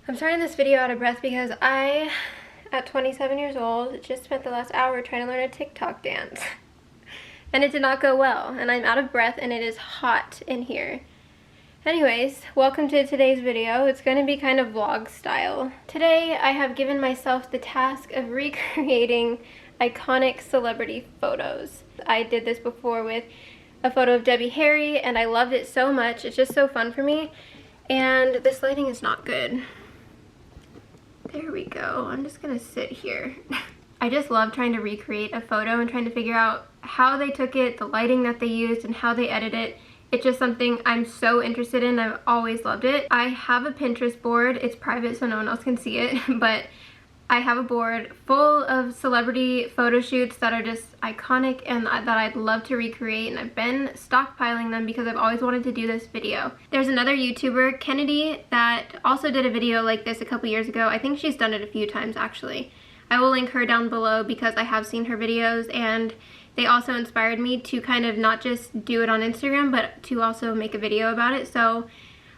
I'm starting this video out of breath because I, at 27 years old, just spent the last hour trying to learn a TikTok dance. And it did not go well, and I'm out of breath and it is hot in here. Anyways, welcome to today's video. It's going to be kind of vlog style. Today I have given myself the task of recreating iconic celebrity photos. I did this before with a photo of Debbie Harry and I loved it so much. It's just so fun for me. And this lighting is not good. There we go. I'm just gonna sit here. I just love trying to recreate a photo and trying to figure out how they took it, the lighting that they used, and how they edited it. It's just something I'm so interested in. I've always loved it. I have a Pinterest board. It's private so no one else can see it, but I have a board full of celebrity photo shoots that are just iconic and that I'd love to recreate, and I've been stockpiling them because I've always wanted to do this video. There's another YouTuber, Kennedy, that also did a video like this a couple years ago. I think she's done it a few times actually. I will link her down below because I have seen her videos and they also inspired me to kind of not just do it on Instagram but to also make a video about it. So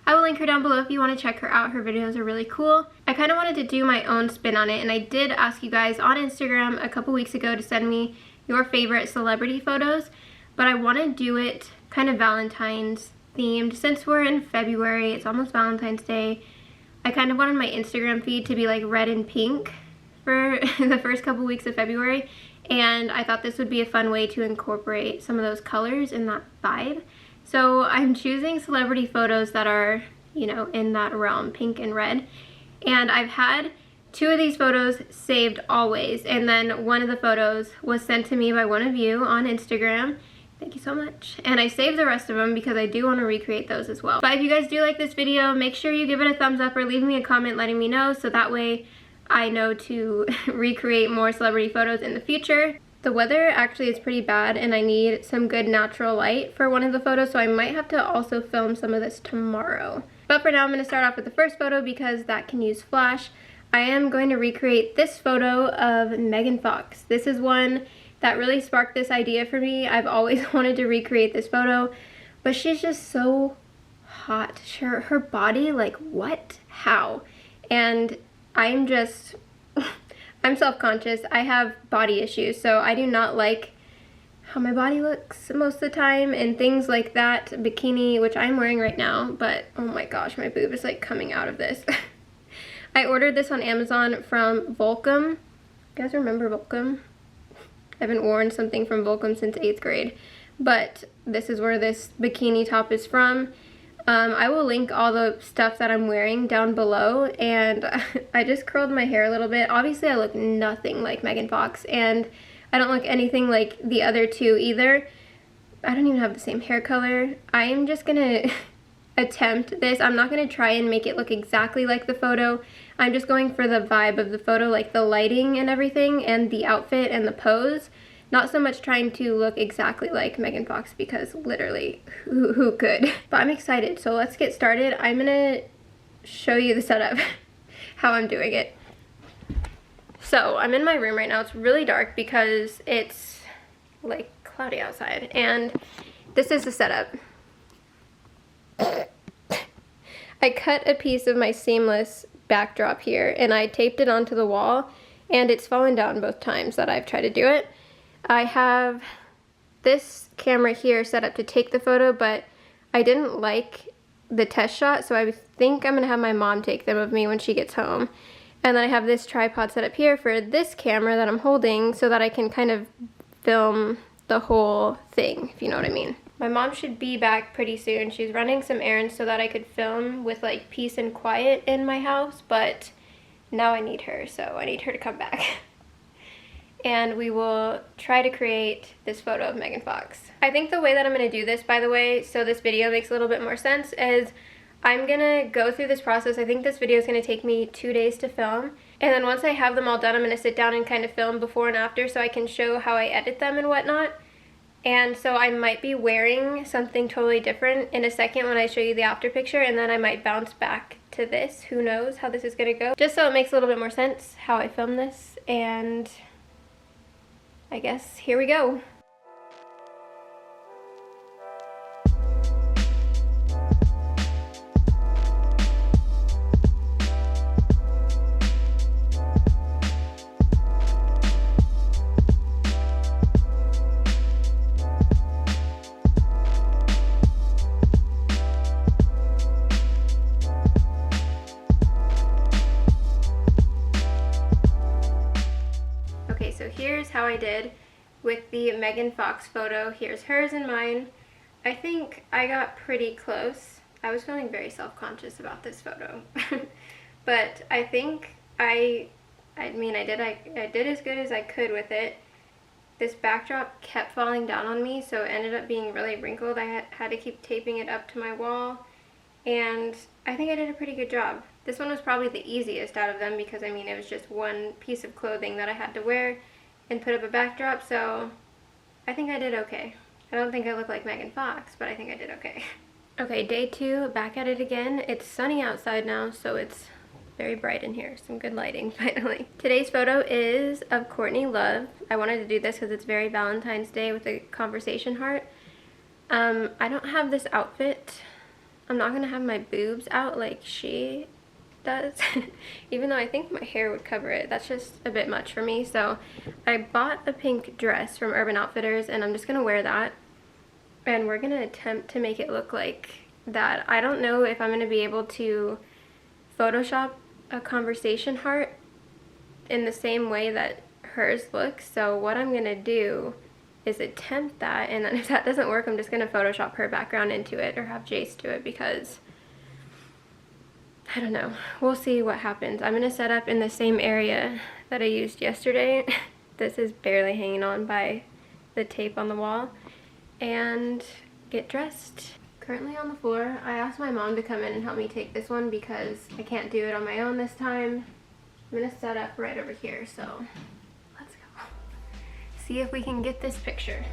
I will link her down below if you want to check her out. Her videos are really cool. I kind of wanted to do my own spin on it, and I did ask you guys on Instagram a couple weeks ago to send me your favorite celebrity photos, but I want to do it kind of Valentine's themed. Since we're in February, it's almost Valentine's Day, I kind of wanted my Instagram feed to be like red and pink for the first couple weeks of February, and I thought this would be a fun way to incorporate some of those colors in that vibe. So I'm choosing celebrity photos that are, you know, in that realm, pink and red. And I've had 2 of these photos saved always. And then one of the photos was sent to me by one of you on Instagram. Thank you so much. And I saved the rest of them because I do want to recreate those as well. But if you guys do like this video, make sure you give it a thumbs up or leave me a comment letting me know so that way I know to recreate more celebrity photos in the future. The weather actually is pretty bad and I need some good natural light for one of the photos, so I might have to also film some of this tomorrow. But for now I'm going to start off with the first photo because that can use flash. I am going to recreate this photo of Megan Fox. This is one that really sparked this idea for me. I've always wanted to recreate this photo, but she's just so hot. Her body, like what? How? And I'm just... I'm self-conscious. I have body issues, so I do not like how my body looks most of the time and things like that. Bikini, which I'm wearing right now, but oh my gosh, my boob is like coming out of this. I ordered this on Amazon from Volcom. You guys remember Volcom? I haven't worn something from Volcom since 8th grade, but this is where this bikini top is from. I will link all the stuff that I'm wearing down below, and I just curled my hair a little bit. Obviously I look nothing like Megan Fox and I don't look anything like the other two either. I don't even have the same hair color. I am just gonna attempt this. I'm not gonna try and make it look exactly like the photo. I'm just going for the vibe of the photo, like the lighting and everything and the outfit and the pose. Not so much trying to look exactly like Megan Fox because literally, who could? But I'm excited, so let's get started. I'm gonna show you the setup, how I'm doing it. So I'm in my room right now. It's really dark because it's like cloudy outside, and this is the setup. I cut a piece of my seamless backdrop here and I taped it onto the wall, and it's fallen down both times that I've tried to do it. I have this camera here set up to take the photo, but I didn't like the test shot, so I think I'm going to have my mom take them of me when she gets home. And then I have this tripod set up here for this camera that I'm holding so that I can kind of film the whole thing, if you know what I mean. My mom should be back pretty soon. She's running some errands so that I could film with like peace and quiet in my house, but now I need her, so I need her to come back. And we will try to create this photo of Megan Fox. I think the way that I'm going to do this, by the way, so this video makes a little bit more sense, is I'm going to go through this process. I think this video is going to take me 2 days to film. And then once I have them all done, I'm going to sit down and kind of film before and after so I can show how I edit them and whatnot. And so I might be wearing something totally different in a second when I show you the after picture, and then I might bounce back to this. Who knows how this is going to go. Just so it makes a little bit more sense how I film this, and I guess here we go. here's how I did with the Megan Fox photo. Here's hers and mine. I think I got pretty close. I was feeling very self-conscious about this photo. But I think I did as good as I could with it. This backdrop kept falling down on me, so it ended up being really wrinkled. I had to keep taping it up to my wall, and I think I did a pretty good job. This one was probably the easiest out of them because, I mean, it was just one piece of clothing that I had to wear and put up a backdrop, so I think I did okay. I don't think I look like Megan Fox, but I think I did okay. Okay, day 2, back at it again. It's sunny outside now, so it's very bright in here. Some good lighting, finally. Today's photo is of Courtney Love. I wanted to do this because it's very Valentine's Day with a conversation heart. I don't have this outfit. I'm not gonna have my boobs out like she does, even though I think my hair would cover it. That's just a bit much for me. So I bought a pink dress from Urban Outfitters, and I'm just gonna wear that. And we're gonna attempt to make it look like that. I don't know if I'm gonna be able to Photoshop a conversation heart in the same way that hers looks. So what I'm gonna do is attempt that, and then if that doesn't work, I'm just gonna Photoshop her background into it or have Jace do it, because I don't know. We'll see what happens. I'm gonna set up in the same area that I used yesterday. This is barely hanging on by the tape on the wall, and get dressed. Currently on the floor. I asked my mom to come in and help me take this one because I can't do it on my own this time. I'm gonna set up right over here, so let's go. See if we can get this picture.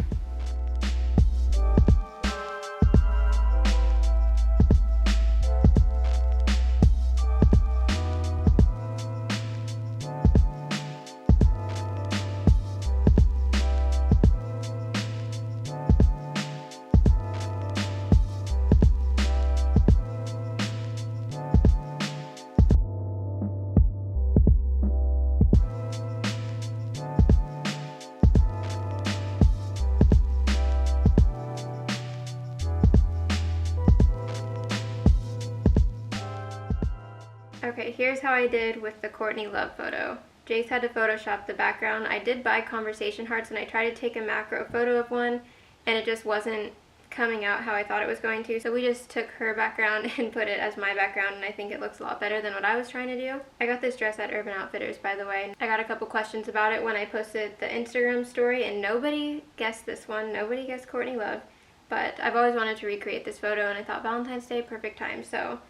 Okay, here's how I did with the Courtney Love photo. Jace had to Photoshop the background. I did buy conversation hearts, and I tried to take a macro photo of one, and it just wasn't coming out how I thought it was going to. So we just took her background and put it as my background, and I think it looks a lot better than what I was trying to do. I got this dress at Urban Outfitters, by the way. I got a couple questions about it when I posted the Instagram story, and nobody guessed this one. Nobody guessed Courtney Love. But I've always wanted to recreate this photo, and I thought Valentine's Day, perfect time. So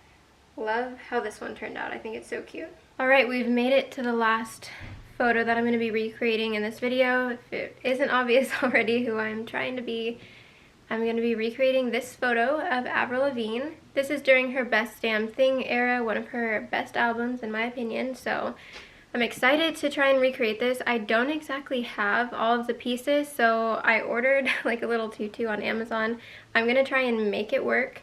love how this one turned out. I think it's so cute. Alright, we've made it to the last photo that I'm going to be recreating in this video. If it isn't obvious already who I'm trying to be, I'm going to be recreating this photo of Avril Lavigne. This is during her Best Damn Thing era, one of her best albums in my opinion, so I'm excited to try and recreate this. I don't exactly have all of the pieces, so I ordered like a little tutu on Amazon. I'm going to try and make it work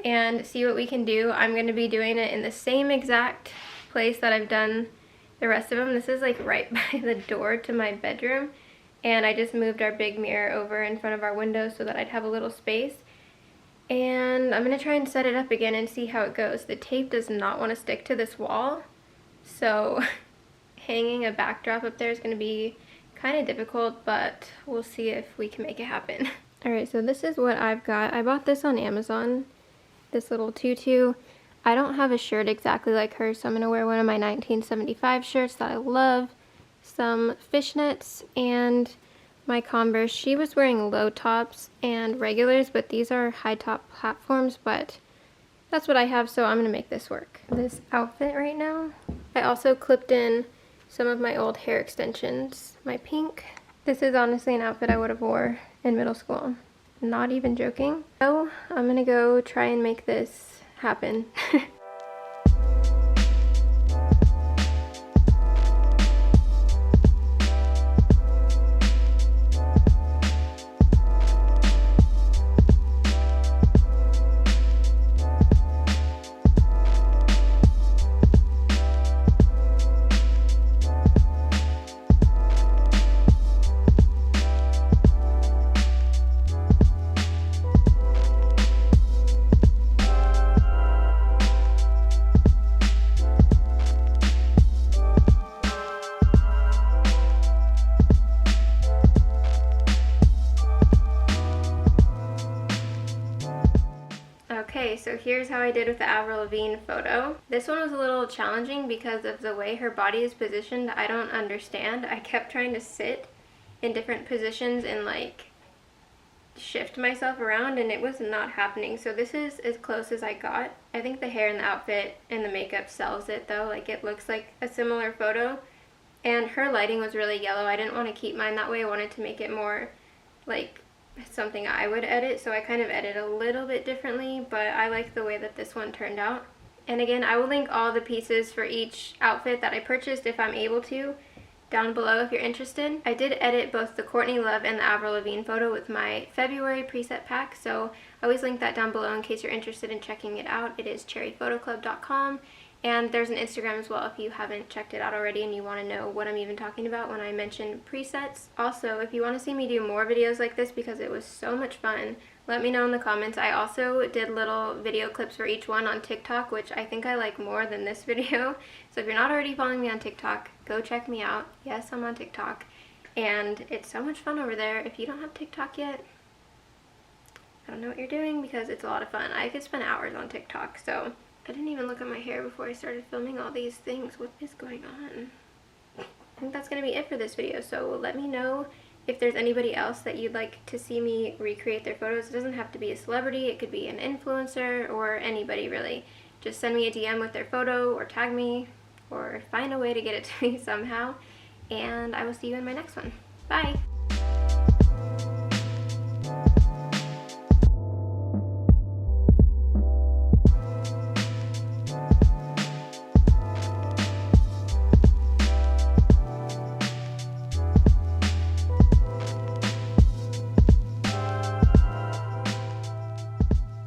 and see what we can do. I'm going to be doing it in the same exact place that I've done the rest of them. This is like right by the door to my bedroom, and I just moved our big mirror over in front of our window so that I'd have a little space. And I'm going to try and set it up again and see how it goes. The tape does not want to stick to this wall, so hanging a backdrop up there is going to be kind of difficult, but we'll see if we can make it happen. Alright, so this is what I've got. I bought this on Amazon. This little tutu. I don't have a shirt exactly like her, so I'm going to wear one of my 1975 shirts that I love, some fishnets, and my Converse. She was wearing low tops and regulars, but these are high top platforms, but that's what I have, so I'm going to make this work. This outfit right now. I also clipped in some of my old hair extensions, my pink. This is honestly an outfit I would have wore in middle school. Not even joking. So I'm gonna go try and make this happen. here's how I did with the Avril Lavigne photo. This one was a little challenging because of the way her body is positioned. I don't understand. I kept trying to sit in different positions and like shift myself around, and it was not happening. So this is as close as I got. I think the hair and the outfit and the makeup sells it though. Like it looks like a similar photo, and her lighting was really yellow. I didn't want to keep mine that way. I wanted to make it more like something I would edit, so I kind of edit a little bit differently, but I like the way that this one turned out. And again, I will link all the pieces for each outfit that I purchased if I'm able to down below if you're interested. I did edit both the Courtney Love and the Avril Lavigne photo with my February preset pack, so I always link that down below in case you're interested in checking it out. It is cherryphotoclub.com, and there's an Instagram as well if you haven't checked it out already and you want to know what I'm even talking about when I mention presets. Also, if you want to see me do more videos like this because it was so much fun, let me know in the comments. I also did little video clips for each one on TikTok, which I think I like more than this video. So if you're not already following me on TikTok, go check me out. Yes, I'm on TikTok, and it's so much fun over there. If you don't have TikTok yet, I don't know what you're doing because it's a lot of fun. I could spend hours on TikTok, so I didn't even look at my hair before I started filming all these things. What is going on? I think that's going to be it for this video, so let me know if there's anybody else that you'd like to see me recreate their photos. It doesn't have to be a celebrity, it could be an influencer or anybody really. Just send me a DM with their photo or tag me or find a way to get it to me somehow, and I will see you in my next one. Bye!